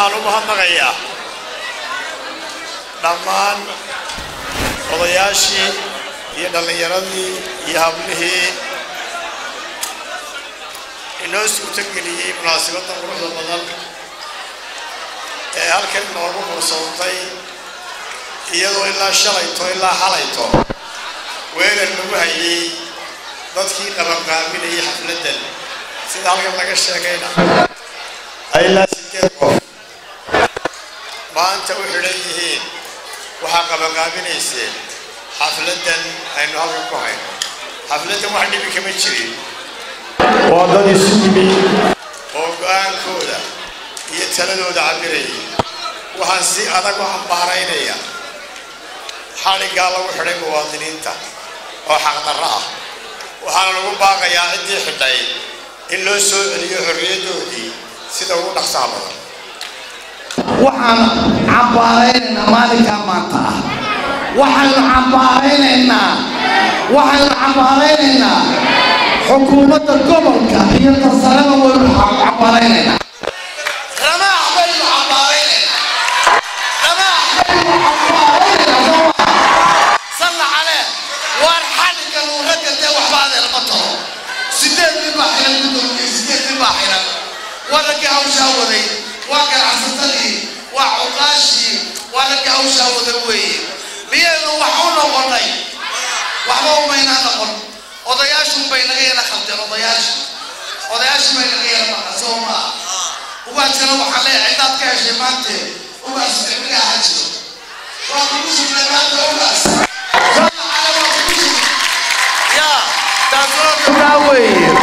waxaan u mahadnaqayaa dhammaan odayaashii iyo dhallinyaradii iyo hablihii inoo suurtageliyey munaasabadda quruxda badan ee halkan noogu mursoontay iyadoo ilaa shalayto ilaa xalayto weerar lagu hayay dadkii qabanqaabinayay xafladdan sida halkan laga sheegayna ay ilaa 8 qof maanta u xidhan yihiin waxaa qabanqaabinayseen xafladdan aynu halkan ku hayno xafladdan wax dhibi kama jirin waa dad isu yimi oo go'aankooda iyo taladooda cabirayay waxaan si adag u cambaaraynaya xadhiggaa lagu xidhay muwaadiniinta oo xaqdarro ah waxaana lagu baaqayaa ciddii xidhay in loo soo celiyo xorriyaddoodii sida ugu dhaqsaha badan waxaan cambaaraynaynaa maalinkaa maanta ah waxaynu cambaaraynaynaa xukuumadda gobolka iyo tasarada waynu cambaaraynaynaa ramaax baynu cambaaraynaynaa salla calee waar xadhigga nuuragga dee waxba adeelma taho 8 nin baa xiran guddoomiyey 8 nin baa xiran waraggii hawshaa waday waa ganacsatadii waa cuqaashii waa raggii hawshaa wada weeye miyaynu wax u noqonnay waxba umaynaa noqon odayaashun bay naga yara khaldeen odayaashu bay naga yara maqan soo maa ugaasina waxaa leeyahay cidaad ka heshay maante ugaas cimrigaa ha jiro waa kugu sugnay maanta ugaas yaa taasoo gabdhaa weeye